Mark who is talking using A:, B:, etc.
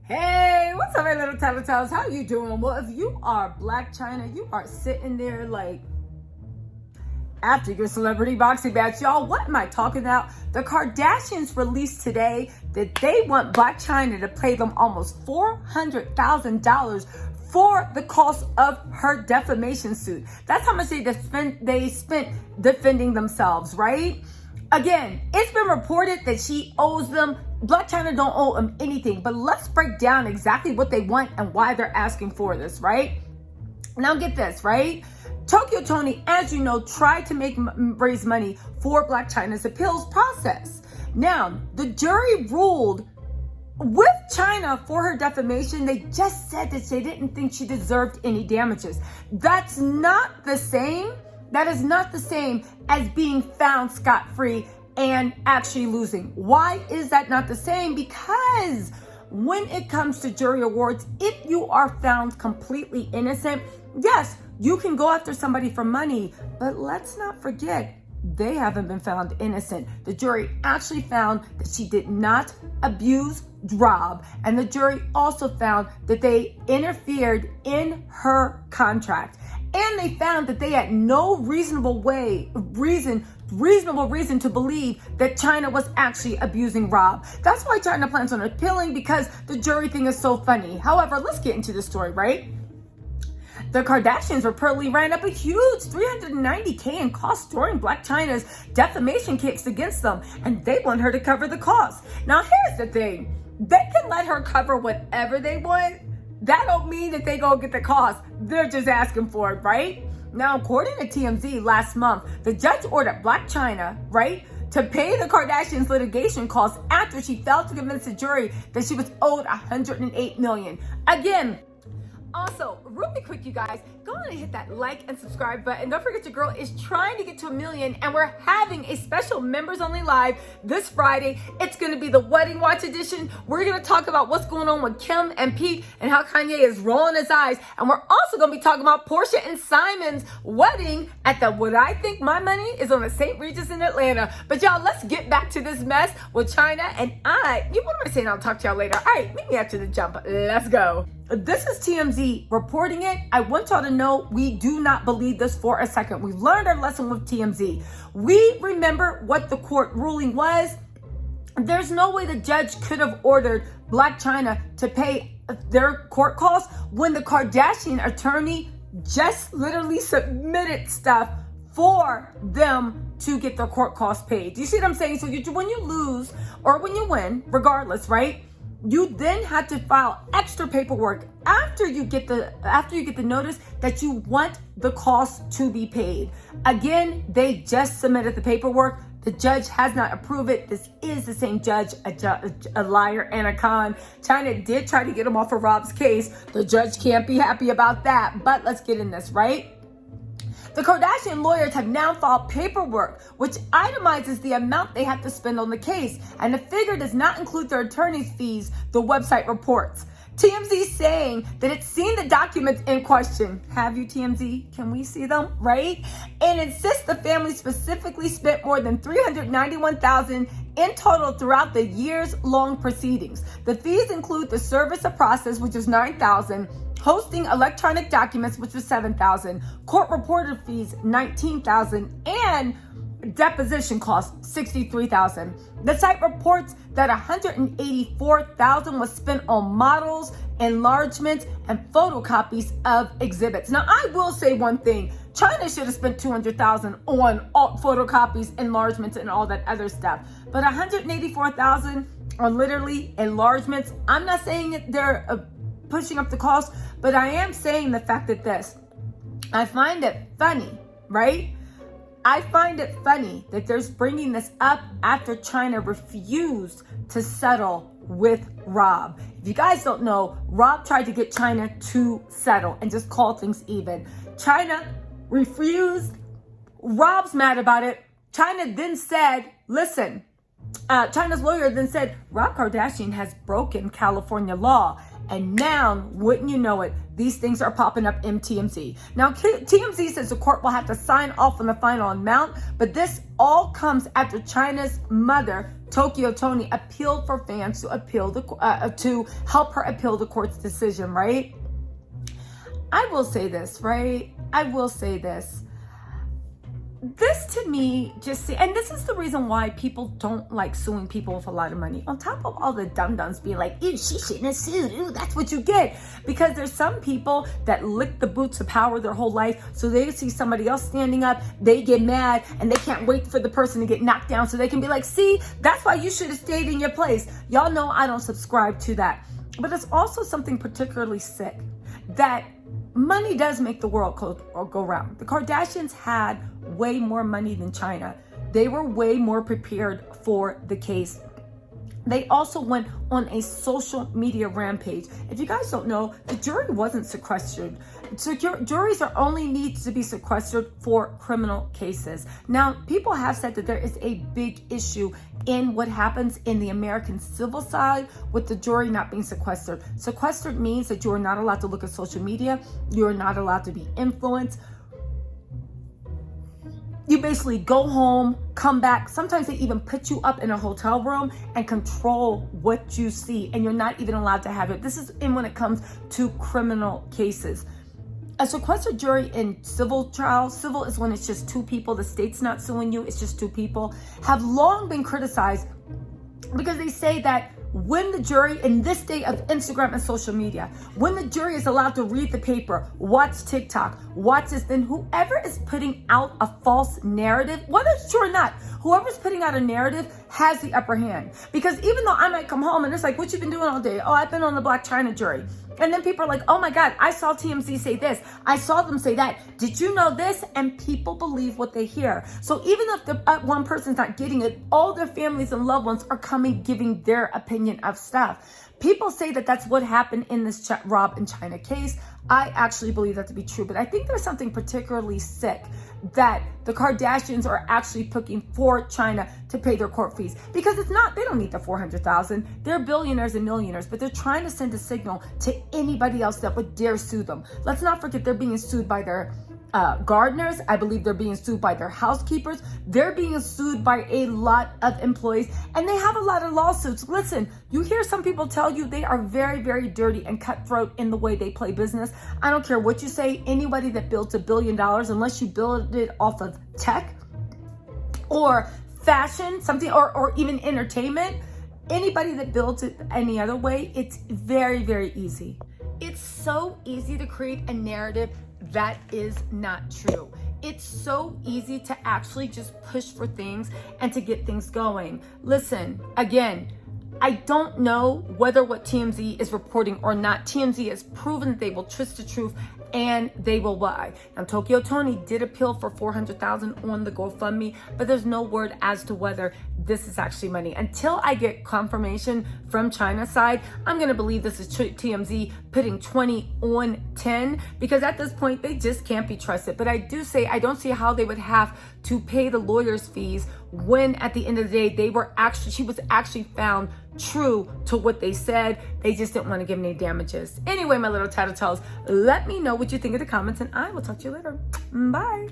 A: Hey, what's up, my little tattletales? How you doing? Well, if you are Blac Chyna, you are sitting there like after your celebrity boxing match. Y'all, what am I talking about? The Kardashians released today that they want Blac Chyna to pay them almost $400,000 for the cost of her defamation suit. That's how much they spent defending themselves, right? Again, it's been reported that she owes them. Blac Chyna don't owe them anything, but let's break down exactly what they want and why they're asking for this, right? Now get this, right? Tokyo Tony, as you know, tried to raise money for Blac Chyna's appeals process. Now, the jury ruled with Chyna for her defamation. They just said that they didn't think she deserved any damages. That's not the same. That is not the same as being found scot-free and actually losing. Why is that not the same? Because when it comes to jury awards, if you are found completely innocent, yes, you can go after somebody for money, but let's not forget, they haven't been found innocent. The jury actually found that she did not abuse Rob, and the jury also found that they interfered in her contract. And they found that they had no reasonable reason to believe that Chyna was actually abusing Rob. That's why Chyna plans on appealing, because the jury thing is so funny. However, let's get into the story, right? The Kardashians reportedly ran up a huge $390K in costs during Blac Chyna's defamation case against them, and they want her to cover the costs. Now, here's the thing. They can let her cover whatever they want. That don't mean that they go get the cost. They're just asking for it, right? Now, according to TMZ last month, the judge ordered Blac Chyna, right, to pay the Kardashians' litigation costs after she failed to convince the jury that she was owed $108 million. Again, also, really quick, you guys, go on and hit that like and subscribe button. Don't forget your girl is trying to get to 1 million, and we're having a special members only live this Friday. It's going to be the Wedding Watch edition. We're going to talk about what's going on with Kim and Pete and how Kanye is rolling his eyes. And we're also going to be talking about Portia and Simon's wedding at the What I Think My Money is on the St. Regis in Atlanta. But y'all, let's get back to this mess with Chyna and what am I saying? I'll talk to y'all later. All right, meet me after the jump. Let's go. This is TMZ reporting it. I want y'all to know we do not believe this for a second. We learned our lesson with TMZ. We remember what the court ruling was. There's no way the judge could have ordered Blac Chyna to pay their court costs when the Kardashian attorney just literally submitted stuff for them to get their court costs paid. Do you see what I'm saying? So when you lose or when you win, regardless, right? You then had to file extra paperwork after you get the notice that you want the cost to be paid. Again, they just submitted the paperwork. The judge has not approved it. This is the same judge, a liar and a con. Chyna did try to get him off of Rob's case. The judge can't be happy about that. But let's get in this, right? The Kardashian lawyers have now filed paperwork which itemizes the amount they have to spend on the case, and the figure does not include their attorney's fees, the website reports. TMZ saying that it's seen the documents in question. Have you, TMZ? Can we see them, right? And insists the family specifically spent more than $391,000 in total throughout the years-long proceedings. The fees include the service of process, which is $9,000, hosting electronic documents, which was $7,000, court reporter fees, $19,000, and deposition costs, $63,000. The site reports that $184,000 was spent on models, enlargements, and photocopies of exhibits. Now, I will say one thing. Chyna should have spent $200,000 on all photocopies, enlargements, and all that other stuff. But $184,000 on literally enlargements. I'm not saying that they're pushing up the cost, but I am saying the fact that I find it funny, right? I find it funny that they're bringing this up after Chyna refused to settle with Rob. If you guys don't know, Rob tried to get Chyna to settle and just call things even. Chyna refused. Rob's mad about it. Chyna then said, listen, Chyna's lawyer then said, Rob Kardashian has broken California law. And now, wouldn't you know it, these things are popping up in TMZ. Now, TMZ says the court will have to sign off on the final amount, but this all comes after Chyna's mother told Tokyo Toni appealed for fans to appeal to help her appeal the court's decision, right? I will say this, right? I will say this. This to me and this is the reason why people don't like suing people with a lot of money. On top of all the dum-dums being like, ew, she shouldn't have sued. Ew, that's what you get. Because there's some people that lick the boots of power their whole life. So they see somebody else standing up, they get mad, and they can't wait for the person to get knocked down so they can be like, see, that's why you should have stayed in your place. Y'all know I don't subscribe to that. But it's also something particularly sick that money does make the world go round. The Kardashians had way more money than Chyna. They were way more prepared for the case. They also went on a social media rampage. If you guys don't know, the jury wasn't sequestered. Juries are only need to be sequestered for criminal cases. Now, people have said that there is a big issue in what happens in the American civil side with the jury not being sequestered. Sequestered means that you are not allowed to look at social media. You are not allowed to be influenced. You basically go home, come back. Sometimes they even put you up in a hotel room and control what you see, and you're not even allowed to have it. This is when it comes to criminal cases. A sequestered jury in civil trials, civil is when it's just two people, the state's not suing you, it's just two people, have long been criticized because they say that when the jury, in this day of Instagram and social media, when the jury is allowed to read the paper, watch TikTok, watch this, then whoever is putting out a false narrative, whether it's true or not, whoever's putting out a narrative has the upper hand. Because even though I might come home and it's like, what you been doing all day? Oh, I've been on the Blac Chyna jury. And then people are like, oh my God, I saw TMZ say this. I saw them say that. Did you know this? And people believe what they hear. So even if the one person's not getting it, all their families and loved ones are coming, giving their opinion of stuff. People say that that's what happened in this Rob and Chyna case. I actually believe that to be true, but I think there's something particularly sick that the Kardashians are actually pushing for Chyna to pay their court fees, because it's not, they don't need the $400,000. They're billionaires and millionaires, but they're trying to send a signal to anybody else that would dare sue them. Let's not forget they're being sued by their gardeners. I believe they're being sued by their housekeepers. They're being sued by a lot of employees, and they have a lot of lawsuits. Listen, you hear some people tell you they are very, very dirty and cutthroat in the way they play business. I don't care what you say. Anybody that builds $1 billion, unless you build it off of tech or fashion, something, or even entertainment, anybody that builds it any other way, it's very, very easy. It's so easy to create a narrative that is not true. It's so easy to actually just push for things and to get things going. Listen, again, I don't know whether what TMZ is reporting or not. TMZ has proven that they will twist the truth and they will lie. Now, Tokyo Toni did appeal for $400,000 on the GoFundMe, but there's no word as to whether this is actually money. Until I get confirmation from Chyna's side, I'm going to believe this is TMZ putting 20 on 10, because at this point, they just can't be trusted. But I do say, I don't see how they would have to pay the lawyers' fees when at the end of the day, she was actually found true to what they said. They just didn't want to give any damages. Anyway, my little tattletales, let me know what you think in the comments, and I will talk to you later. Bye.